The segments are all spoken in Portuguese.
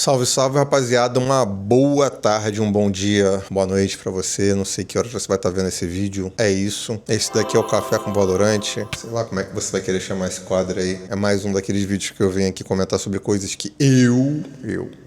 Salve, salve, rapaziada. Uma boa tarde, um bom dia, boa noite pra você. Não sei que hora você vai estar vendo esse vídeo. É isso. Esse daqui é o Café com Valorante. Sei lá como é que você vai querer chamar esse quadro aí. É mais um daqueles vídeos que eu venho aqui comentar sobre coisas que eu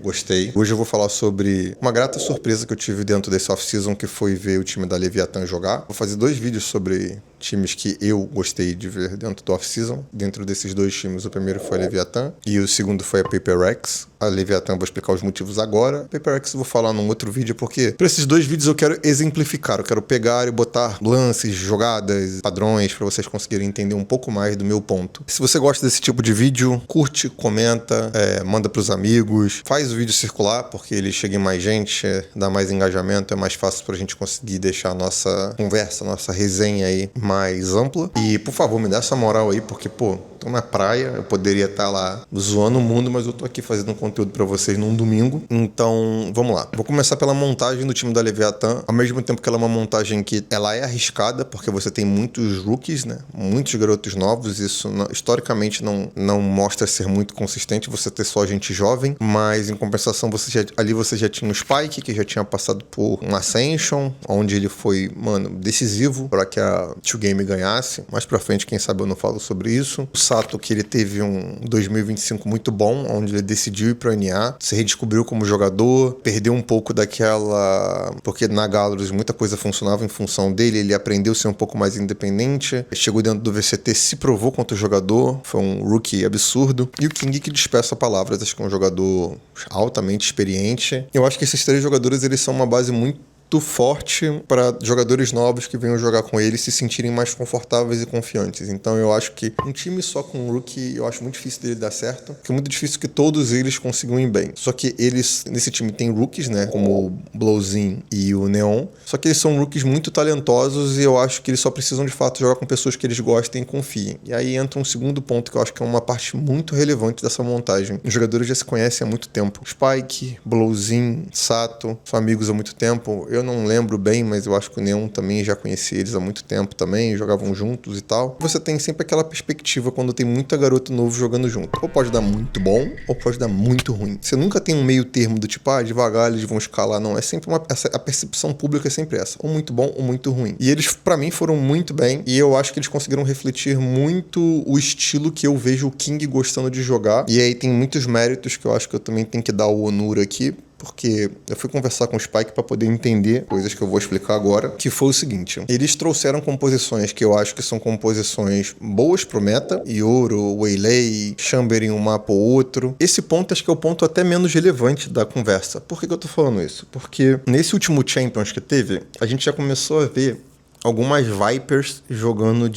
gostei. Hoje eu vou falar sobre uma grata surpresa que eu tive dentro desse off-season, que foi ver o time da Leviathan jogar. Vou fazer dois vídeos sobre times que eu gostei de ver dentro do off-season. Dentro desses dois times, o primeiro foi a Leviathan e o segundo foi a Paper Rex. A Leviathan eu vou explicar os motivos agora. A Paper Rex eu vou falar num outro vídeo, porque para esses dois vídeos eu quero exemplificar. Eu quero pegar e botar lances, jogadas, padrões, para vocês conseguirem entender um pouco mais do meu ponto. Se você gosta desse tipo de vídeo, curte, comenta, manda pros amigos, faz o vídeo circular, porque ele chega em mais gente, dá mais engajamento, é mais fácil pra gente conseguir deixar a nossa conversa, a nossa resenha aí mais ampla. E, por favor, me dá essa moral aí, porque, pô, tô na praia, eu poderia estar lá zoando o mundo, mas eu tô aqui fazendo um conteúdo pra vocês num domingo. Então, vamos lá. Vou começar pela montagem do time da Leviathan, ao mesmo tempo que ela é uma montagem que ela é arriscada, porque você tem muitos rookies, né? Muitos garotos novos, isso historicamente não mostra ser muito consistente, você ter só gente jovem, mas em compensação ali você já tinha o Spike, que já tinha passado por um Ascension, onde ele foi, mano, decisivo para que a 2Game ganhasse. Mais pra frente, quem sabe eu não falo sobre isso. O Sato, que ele teve um 2025 muito bom, onde ele decidiu ir pra NA, se redescobriu como jogador, perdeu um pouco daquela... porque na Galus muita coisa funcionava em função dele, ele aprendeu a ser um pouco mais independente, chegou dentro do VCT, se provou quanto jogador, foi um rookie absurdo. E o King, que dispersa palavras, acho que é um jogador altamente experiente. Eu acho que esses três jogadores, eles são uma base muito forte para jogadores novos que venham jogar com ele se sentirem mais confortáveis e confiantes. Então eu acho que um time só com um rookie, eu acho muito difícil dele dar certo, porque é muito difícil que todos eles consigam ir bem. Só que eles, nesse time tem rookies, né, como o Blowzin e o Neon, só que eles são rookies muito talentosos e eu acho que eles só precisam de fato jogar com pessoas que eles gostem e confiem. E aí entra um segundo ponto que eu acho que é uma parte muito relevante dessa montagem. Os jogadores já se conhecem há muito tempo. Spike, Blowzin, Sato, são amigos há muito tempo. Eu não lembro bem, mas eu acho que o Neon também já conhecia eles há muito tempo também, jogavam juntos e tal. Você tem sempre aquela perspectiva quando tem muita garoto novo jogando junto. Ou pode dar muito bom, ou pode dar muito ruim. Você nunca tem um meio termo do tipo, devagar eles vão escalar, não. É sempre a percepção pública é sempre essa. Ou muito bom, ou muito ruim. E eles, pra mim, foram muito bem, e eu acho que eles conseguiram refletir muito o estilo que eu vejo o King gostando de jogar. E aí tem muitos méritos que eu acho que eu também tenho que dar o Onur aqui, porque eu fui conversar com o Spike para poder entender coisas que eu vou explicar agora, que foi o seguinte: eles trouxeram composições que eu acho que são composições boas pro meta, Yoro, Waylay, Chamber em um mapa ou outro. Esse ponto acho que é o ponto até menos relevante da conversa. Por que eu tô falando isso? Porque nesse último Champions que teve, a gente já começou a ver algumas Vipers jogando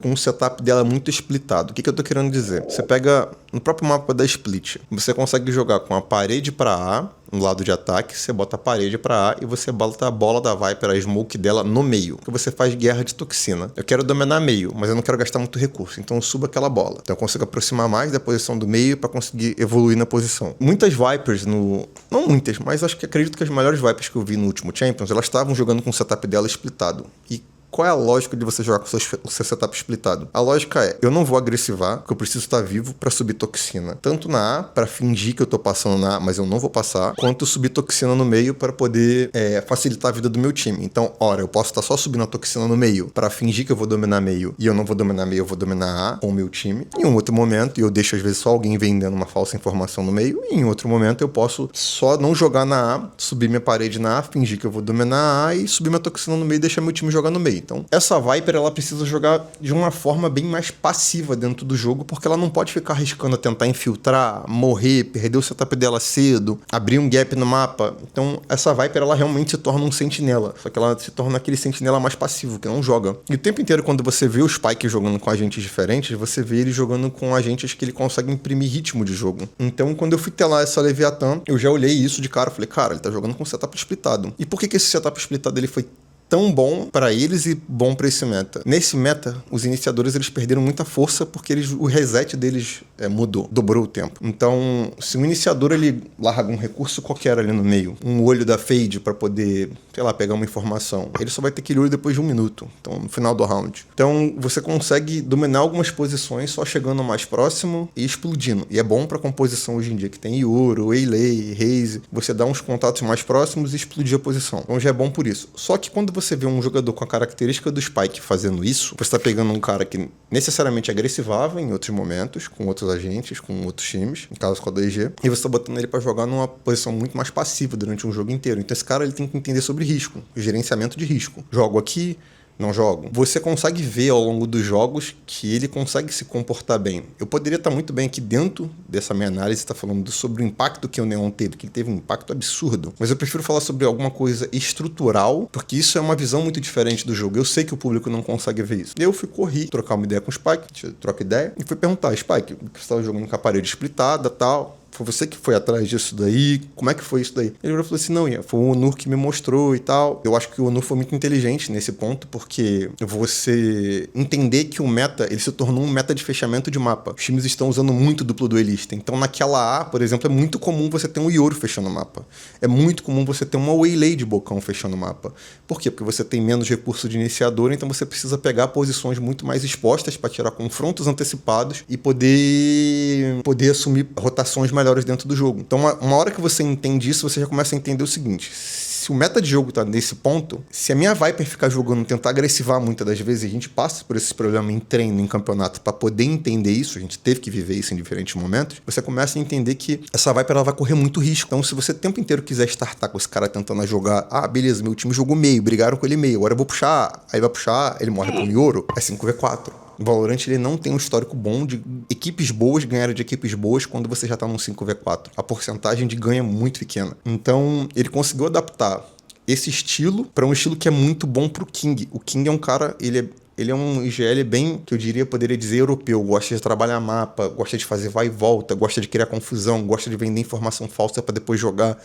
com um setup dela muito splitado. O que eu tô querendo dizer? Você pega no próprio mapa da Split, você consegue jogar com a parede para A, no lado de ataque, você bota a parede para A e você bota a bola da Viper, a smoke dela, no meio. Que você faz guerra de toxina. Eu quero dominar meio, mas eu não quero gastar muito recurso, então eu subo aquela bola. Então eu consigo aproximar mais da posição do meio para conseguir evoluir na posição. Muitas Vipers não muitas, mas acredito que as melhores Vipers que eu vi no último Champions, elas estavam jogando com o setup dela splitado. E qual é a lógica de você jogar com o seu setup splitado? A lógica é, eu não vou agressivar, porque eu preciso estar vivo para subir toxina. Tanto na A, para fingir que eu tô passando na A, mas eu não vou passar, quanto subir toxina no meio para poder facilitar a vida do meu time. Então, ora, eu posso estar só subindo a toxina no meio para fingir que eu vou dominar meio, e eu não vou dominar meio, eu vou dominar A com o meu time. Em um outro momento, eu deixo às vezes só alguém vendendo uma falsa informação no meio, e em outro momento eu posso só não jogar na A, subir minha parede na A, fingir que eu vou dominar a A e subir minha toxina no meio e deixar meu time jogar no meio. Então, essa Viper, ela precisa jogar de uma forma bem mais passiva dentro do jogo, porque ela não pode ficar arriscando a tentar infiltrar, morrer, perder o setup dela cedo, abrir um gap no mapa. Então, essa Viper, ela realmente se torna um sentinela, só que ela se torna aquele sentinela mais passivo, que não joga. E o tempo inteiro, quando você vê o Spike jogando com agentes diferentes, você vê ele jogando com agentes que ele consegue imprimir ritmo de jogo. Então, quando eu fui telar essa Leviathan, eu já olhei isso de cara, falei, cara, ele tá jogando com setup splitado. E por que esse setup splitado ele foi tão bom pra eles e bom pra esse meta. Nesse meta, os iniciadores eles perderam muita força porque o reset deles mudou, dobrou o tempo. Então, se o iniciador ele larga um recurso qualquer ali no meio, um olho da fade pra poder, sei lá, pegar uma informação, ele só vai ter aquele olho depois de 1 minuto, então no final do round. Então, você consegue dominar algumas posições só chegando mais próximo e explodindo. E é bom pra composição hoje em dia, que tem Yoro, Waylay, Raze, você dá uns contatos mais próximos e explodir a posição. Então já é bom por isso. Só que quando você vê um jogador com a característica do Spike fazendo isso, você tá pegando um cara que necessariamente agressivava em outros momentos, com outros agentes, com outros times, no caso com a 2G, e você tá botando ele pra jogar numa posição muito mais passiva durante um jogo inteiro. Então esse cara ele tem que entender sobre risco, gerenciamento de risco. Jogo aqui, não jogo. Você consegue ver ao longo dos jogos que ele consegue se comportar bem. Eu poderia estar muito bem aqui dentro dessa minha análise, estar falando sobre o impacto que o Neon teve, que ele teve um impacto absurdo. Mas eu prefiro falar sobre alguma coisa estrutural, porque isso é uma visão muito diferente do jogo. Eu sei que o público não consegue ver isso. Eu fui correr, trocar uma ideia com o Spike, troca ideia, e fui perguntar, Spike, você estava jogando com a parede splitada e tal... Foi você que foi atrás disso daí? Como é que foi isso daí? Ele falou assim, não, Ian, foi o Onur que me mostrou e tal. Eu acho que o Onur foi muito inteligente nesse ponto, porque você entender que o meta, ele se tornou um meta de fechamento de mapa. Os times estão usando muito duplo duelista. Então naquela A, por exemplo, é muito comum você ter um Yoro fechando o mapa. É muito comum você ter uma Waylay de bocão fechando o mapa. Por quê? Porque você tem menos recurso de iniciador, então você precisa pegar posições muito mais expostas para tirar confrontos antecipados e poder assumir rotações melhores dentro do jogo. Então, uma hora que você entende isso, você já começa a entender o seguinte: se o meta de jogo tá nesse ponto, se a minha Viper ficar jogando, tentar agressivar muitas das vezes, a gente passa por esse problema em treino, em campeonato, para poder entender isso, a gente teve que viver isso em diferentes momentos, você começa a entender que essa Viper ela vai correr muito risco. Então, se você o tempo inteiro quiser startar com esse cara tentando jogar, beleza, meu time jogou meio, brigaram com ele meio, agora eu vou puxar, aí vai puxar, ele morre com o Yoro, é 5v4. O Valorant ele não tem um histórico bom de equipes boas ganharem de equipes boas quando você já está num 5v4. A porcentagem de ganho é muito pequena. Então, ele conseguiu adaptar esse estilo para um estilo que é muito bom pro King. O King é um cara, ele é um IGL bem, que eu poderia dizer, europeu. Gosta de trabalhar mapa, gosta de fazer vai e volta, gosta de criar confusão, gosta de vender informação falsa para depois jogar.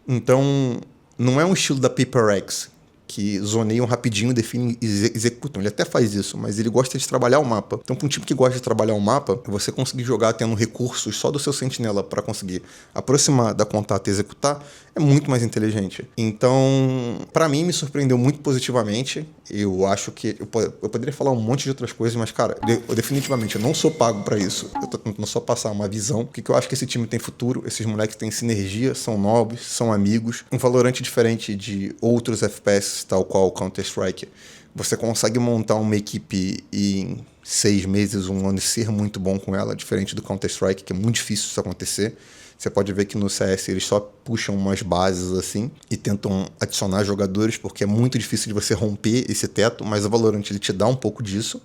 Então, não é um estilo da Paper Rex, que zoneiam rapidinho, definem e executam. Ele até faz isso, mas ele gosta de trabalhar o mapa. Então, para um time que gosta de trabalhar o mapa, você conseguir jogar tendo recursos só do seu sentinela para conseguir aproximar, dar contato e executar, é muito mais inteligente. Então, para mim, me surpreendeu muito positivamente. Eu acho que... Eu poderia falar um monte de outras coisas, mas, cara, eu definitivamente eu não sou pago para isso. Eu tô tentando só passar uma visão. Porque eu acho que esse time tem futuro, esses moleques têm sinergia, são nobres, são amigos. Um Valorant diferente de outros FPS, tal qual o Counter-Strike, você consegue montar uma equipe em 6 meses, 1 ano e ser muito bom com ela, diferente do Counter-Strike, que é muito difícil isso acontecer. Você pode ver que no CS eles só puxam umas bases assim e tentam adicionar jogadores, porque é muito difícil de você romper esse teto, mas o Valorant ele te dá um pouco disso.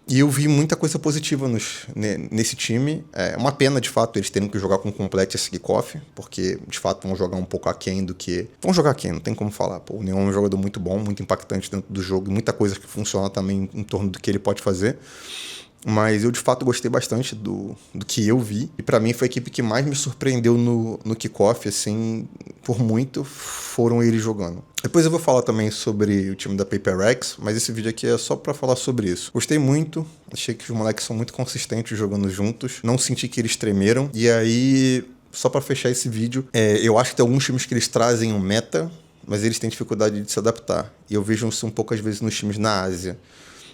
E eu vi muita coisa positiva nesse time. É uma pena, de fato, eles terem que jogar com complete esse kickoff, porque, de fato, vão jogar um pouco aquém do que... Vão jogar aquém, não tem como falar. Pô, o Neon é um jogador muito bom, muito impactante dentro do jogo, e muita coisa que funciona também em torno do que ele pode fazer. Mas eu, de fato, gostei bastante do que eu vi. E pra mim foi a equipe que mais me surpreendeu no kickoff, assim, por muito, foram eles jogando. Depois eu vou falar também sobre o time da Paper Rex, mas esse vídeo aqui é só pra falar sobre isso. Gostei muito, achei que os moleques são muito consistentes jogando juntos, não senti que eles tremeram. E aí, só pra fechar esse vídeo, eu acho que tem alguns times que eles trazem um meta, mas eles têm dificuldade de se adaptar. E eu vejo isso um pouco às vezes nos times na Ásia.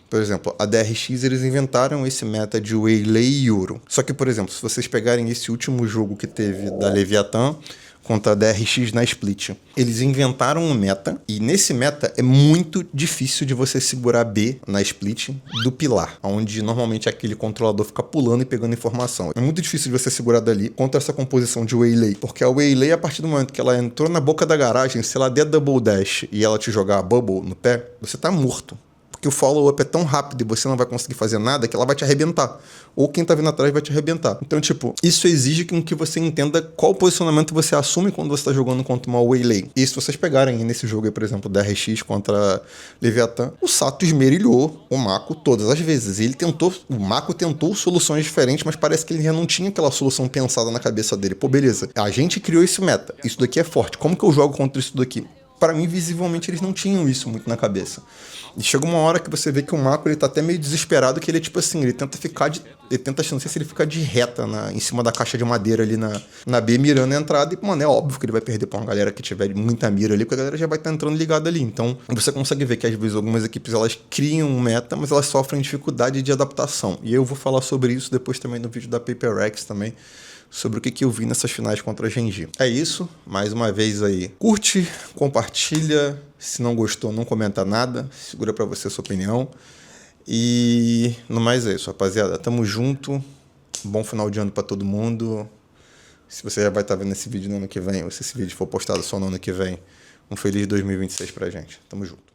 Por exemplo, a DRX, eles inventaram esse meta de Waylay e Yoro. Só que, por exemplo, se vocês pegarem esse último jogo que teve da Leviathan contra a DRX na Split, eles inventaram um meta, e nesse meta é muito difícil de você segurar B na Split do pilar, onde normalmente aquele controlador fica pulando e pegando informação. É muito difícil de você segurar dali contra essa composição de Waylay, porque a Waylay, a partir do momento que ela entrou na boca da garagem, se ela der double dash e ela te jogar a bubble no pé, você tá morto. Que o follow-up é tão rápido e você não vai conseguir fazer nada que ela vai te arrebentar. Ou quem tá vindo atrás vai te arrebentar. Então, tipo, isso exige que você entenda qual posicionamento você assume quando você tá jogando contra uma Waylay. E se vocês pegarem nesse jogo aí, por exemplo, da RX contra Leviathan, o Sato esmerilhou o Mako todas as vezes. E o Mako tentou soluções diferentes, mas parece que ele já não tinha aquela solução pensada na cabeça dele. Pô, beleza, a gente criou esse meta. Isso daqui é forte. Como que eu jogo contra isso daqui? pra mim, visivelmente, eles não tinham isso muito na cabeça. E chega uma hora que você vê que o Mako, ele tá até meio desesperado, que ele é tipo assim, ele tenta ficar de... Ele tenta, não sei se ele fica de reta em cima da caixa de madeira ali na B, mirando a entrada. E, mano, é óbvio que ele vai perder pra uma galera que tiver muita mira ali, porque a galera já vai estar entrando ligada ali. Então, você consegue ver que, às vezes, algumas equipes, elas criam um meta, mas elas sofrem dificuldade de adaptação. E eu vou falar sobre isso depois também no vídeo da PaperX também, sobre o que eu vi nessas finais contra a Gen.G. É isso, mais uma vez aí. Curte, compartilha, se não gostou, não comenta nada, segura pra você a sua opinião. E no mais é isso, rapaziada. Tamo junto, bom final de ano pra todo mundo. Se você já vai estar vendo esse vídeo no ano que vem, ou se esse vídeo for postado só no ano que vem, um feliz 2026 pra gente. Tamo junto.